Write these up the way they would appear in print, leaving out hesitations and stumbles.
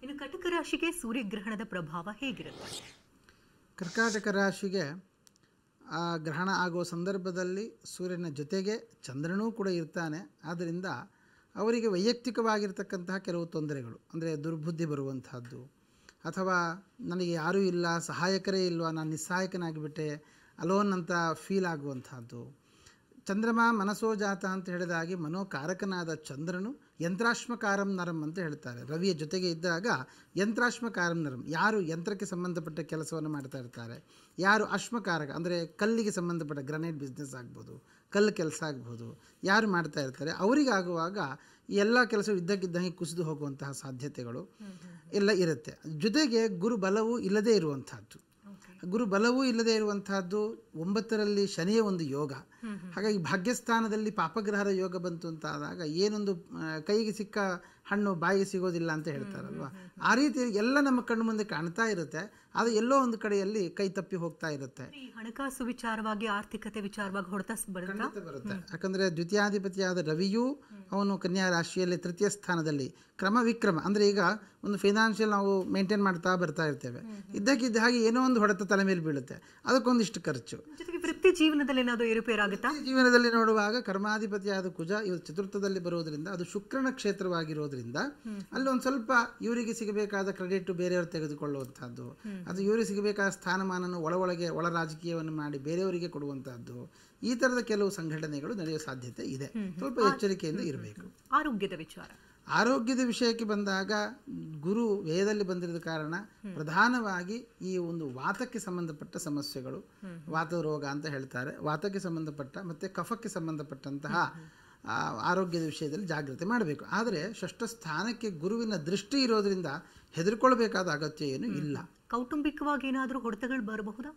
ಇನ್ನು ಕಟಕ ರಾಶಿಗೆ ಸೂರ್ಯಗ್ರಹಣದ ಪ್ರಭಾವ ಹೇಗಿರುತ್ತೆ? ಕರ್ಕಾಟಕ ರಾಶಿಗೆ ಗ್ರಹಣ ಆಗುವ ಸಂದರ್ಭದಲ್ಲಿ ಸೂರ್ಯನ ಜೊತೆಗೆ ಚಂದ್ರನೂ ಕೂಡ ಇರ್ತಾನೆ. ಆದ್ದರಿಂದ ಅವರಿಗೆ ವೈಯಕ್ತಿಕವಾಗಿರ್ತಕ್ಕಂತಹ ಕೆಲವು ತೊಂದರೆಗಳು, ಅಂದರೆ ದುರ್ಬುದ್ಧಿ ಬರುವಂತಹದ್ದು, ಅಥವಾ ನನಗೆ ಯಾರೂ ಇಲ್ಲ, ಸಹಾಯಕರೇ ಇಲ್ವಾ, ನಾನು ನಿಸ್ಸಹಾಯಕನಾಗಿಬಿಟ್ಟೆ, ಅಲೋನ್ ಅಂತ ಫೀಲ್ ಆಗುವಂತಹದ್ದು. ಚಂದ್ರಮ ಮನಸೋ ಜಾತ ಅಂತ ಹೇಳಿದಾಗಿ ಮನೋಕಾರಕನಾದ ಚಂದ್ರನು ಯಂತ್ರಾಶ್ಮಕಾರಂ ನರಂ ಅಂತ ಹೇಳ್ತಾರೆ. ರವಿಯ ಜೊತೆಗೆ ಇದ್ದಾಗ ಯಂತ್ರಾಶ್ಮಕಾರಂ ನರಂ, ಯಾರು ಯಂತ್ರಕ್ಕೆ ಸಂಬಂಧಪಟ್ಟ ಕೆಲಸವನ್ನು ಮಾಡ್ತಾ ಇರ್ತಾರೆ, ಯಾರು ಅಶ್ಮಕಾರಕ ಅಂದರೆ ಕಲ್ಲಿಗೆ ಸಂಬಂಧಪಟ್ಟ ಗ್ರನೈಟ್ ಬಿಸ್ನೆಸ್ ಆಗ್ಬೋದು, ಕಲ್ಲು ಕೆಲಸ ಆಗ್ಬೋದು, ಯಾರು ಮಾಡ್ತಾ ಇರ್ತಾರೆ ಅವರಿಗಾಗುವಾಗ ಈ ಎಲ್ಲ ಕೆಲಸವು ಇದ್ದಕ್ಕಿದ್ದಂಗೆ ಕುಸಿದು ಹೋಗುವಂತಹ ಸಾಧ್ಯತೆಗಳು ಎಲ್ಲ ಇರುತ್ತೆ. ಜೊತೆಗೆ ಗುರು ಬಲವೂ ಇಲ್ಲದೇ ಇರುವಂತಹದ್ದು. ಗುರು ಬಲವೂ ಇಲ್ಲದೆ ಇರುವಂತಹದ್ದು 9ರಲ್ಲಿ ಶನಿಯ ಒಂದು ಯೋಗ. ಹಾಗಾಗಿ ಭಾಗ್ಯಸ್ಥಾನದಲ್ಲಿ ಪಾಪಗ್ರಹರ ಯೋಗ ಬಂತು ಅಂತ ಆದಾಗ ಏನೊಂದು ಕೈಗೆ ಸಿಕ್ಕ ಹಣ್ಣು ಬಾಯಿಗೆ ಸಿಗೋದಿಲ್ಲ ಅಂತ ಹೇಳ್ತಾರಲ್ವ, ಆ ರೀತಿ ಎಲ್ಲ ನಮ್ಮ ಕಣ್ಣು ಮುಂದೆ ಕಾಣ್ತಾ ಇರುತ್ತೆ. ಅದು ಎಲ್ಲೋ ಒಂದು ಕಡೆಯಲ್ಲಿ ಕೈ ತಪ್ಪಿ ಹೋಗ್ತಾ ಇರುತ್ತೆ. ಹಣಕಾಸು ವಿಚಾರವಾಗಿ, ಆರ್ಥಿಕತೆ ವಿಚಾರವಾಗಿ ಹೊಡೆತ ಬರುತ್ತೆ. ಯಾಕಂದ್ರೆ ದ್ವಿತೀಯಾಧಿಪತಿಯಾದ ರವಿಯೂ ಅವನು ಕನ್ಯಾ ರಾಶಿಯಲ್ಲಿ ತೃತೀಯ ಸ್ಥಾನದಲ್ಲಿ ಕ್ರಮ ವಿಕ್ರಮ, ಅಂದರೆ ಈಗ ಒಂದು ಫೈನಾನ್ಷಿಯಲ್ ನಾವು ಮೇಂಟೈನ್ ಮಾಡ್ತಾ ಬರ್ತಾ ಇರ್ತೇವೆ, ಇದ್ದಕ್ಕಿದ್ದ ಹಾಗೆ ಏನೋ ಒಂದು ಹೊಡೆತ ತಲೆ ಮೇಲೆ ಬೀಳುತ್ತೆ, ಅದಕ್ಕೊಂದಿಷ್ಟು ಖರ್ಚು. ವೃತ್ತಿ ಜೀವನದಲ್ಲಿ ಏನಾದರೂ ಏರುಪೇರಾಗುತ್ತಾ? ಜೀವನದಲ್ಲಿ ನೋಡುವಾಗ ಕರ್ಮಾಧಿಪತಿಯಾದ ಕುಜ ಇವರು ಚತುರ್ಥದಲ್ಲಿ ಬರೋದ್ರಿಂದ, ಅದು ಶುಕ್ರನ ಕ್ಷೇತ್ರವಾಗಿರೋದ್ರಿಂದ ಅಲ್ಲಿ ಒಂದು ಸ್ವಲ್ಪ ಇವರಿಗೆ ಸಿಗಬೇಕಾದ ಕ್ರೆಡಿಟ್ ಬೇರೆಯವರು ತೆಗೆದುಕೊಳ್ಳುವಂತಹದ್ದು, ಅದು ಇವರಿಗೆ ಸಿಗಬೇಕಾದ ಸ್ಥಾನಮಾನವನ್ನು ಒಳ ರಾಜಕೀಯವನ್ನು ಮಾಡಿ ಬೇರೆಯವರಿಗೆ ಕೊಡುವಂತಹದ್ದು, ಈ ತರದ ಕೆಲವು ಸಂಘಟನೆಗಳು ನಡೆಯುವ ಸಾಧ್ಯತೆ ಇದೆ. ಸ್ವಲ್ಪ ಎಚ್ಚರಿಕೆಯಿಂದ ಇರಬೇಕು. ಆರೋಗ್ಯದ ವಿಷಯಕ್ಕೆ ಬಂದಾಗ ಗುರು ವ್ಯಯದಲ್ಲಿ ಬಂದಿರದ ಕಾರಣ ಪ್ರಧಾನವಾಗಿ ಈ ಒಂದು ವಾತಕ್ಕೆ ಸಂಬಂಧಪಟ್ಟ ಸಮಸ್ಯೆಗಳು, ವಾತ ರೋಗ ಅಂತ ಹೇಳ್ತಾರೆ, ವಾತಕ್ಕೆ ಸಂಬಂಧಪಟ್ಟ ಮತ್ತು ಕಫಕ್ಕೆ ಸಂಬಂಧಪಟ್ಟಂತಹ ಆರೋಗ್ಯದ ವಿಷಯದಲ್ಲಿ ಜಾಗ್ರತೆ ಮಾಡಬೇಕು. ಆದರೆ ಷಷ್ಠ ಸ್ಥಾನಕ್ಕೆ ಗುರುವಿನ ದೃಷ್ಟಿ ಇರೋದ್ರಿಂದ ಹೆದರ್ಕೊಳ್ಬೇಕಾದ ಅಗತ್ಯ ಏನು ಇಲ್ಲ. ಕೌಟುಂಬಿಕವಾಗಿ ಏನಾದರೂ ಹೊಡೆತಗಳು ಬರಬಹುದಾ?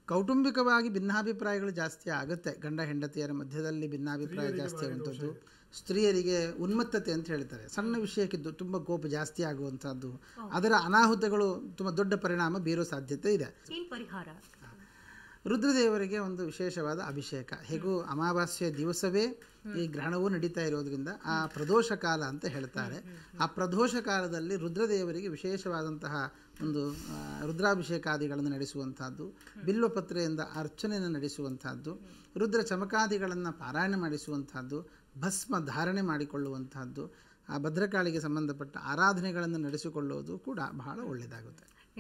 ಕೌಟುಂಬಿಕವಾಗಿ ಭಿನ್ನಾಭಿಪ್ರಾಯಗಳು ಜಾಸ್ತಿ ಆಗುತ್ತೆ. ಗಂಡ ಹೆಂಡತಿಯರ ಮಧ್ಯದಲ್ಲಿ ಭಿನ್ನಾಭಿಪ್ರಾಯ ಜಾಸ್ತಿ ಆಗುವಂಥದ್ದು, ಸ್ತ್ರೀಯರಿಗೆ ಉನ್ಮತ್ತತೆ ಅಂತ ಹೇಳ್ತಾರೆ, ಸಣ್ಣ ವಿಷಯಕ್ಕೆ ತುಂಬ ಕೋಪ ಜಾಸ್ತಿ ಆಗುವಂಥದ್ದು, ಅದರ ಅನಾಹುತಗಳು ತುಂಬ ದೊಡ್ಡ ಪರಿಣಾಮ ಬೀರೋ ಸಾಧ್ಯತೆ ಇದೆ. ಪರಿಹಾರ ರುದ್ರದೇವರಿಗೆ ಒಂದು ವಿಶೇಷವಾದ ಅಭಿಷೇಕ. ಹೇಗೂ ಅಮಾವಾಸ್ಯೆ ದಿವಸವೇ ಈ ಗ್ರಹಣವೂ ನಡೀತಾ ಇರೋದ್ರಿಂದ ಆ ಪ್ರದೋಷ ಕಾಲ ಅಂತ ಹೇಳ್ತಾರೆ. ಆ ಪ್ರದೋಷ ಕಾಲದಲ್ಲಿ ರುದ್ರದೇವರಿಗೆ ವಿಶೇಷವಾದಂತಹ ಒಂದು ರುದ್ರಾಭಿಷೇಕಾದಿಗಳನ್ನು ನಡೆಸುವಂತಹದ್ದು, ಬಿಲ್ವಪತ್ರೆಯಿಂದ ಅರ್ಚನೆಯನ್ನು ನಡೆಸುವಂತಹದ್ದು, ರುದ್ರ ಚಮಕಾದಿಗಳನ್ನು ಪಾರಾಯಣ ಮಾಡಿಸುವಂತಹದ್ದು, ಭಸ್ಮ ಧಾರಣೆ ಮಾಡಿಕೊಳ್ಳುವಂತಹದ್ದು, ಆ ಭದ್ರಕಾಳಿಗೆ ಸಂಬಂಧಪಟ್ಟ ಆರಾಧನೆಗಳನ್ನು ನಡೆಸಿಕೊಳ್ಳುವುದು ಕೂಡ ಬಹಳ ಒಳ್ಳೆಯದಾಗುತ್ತೆ.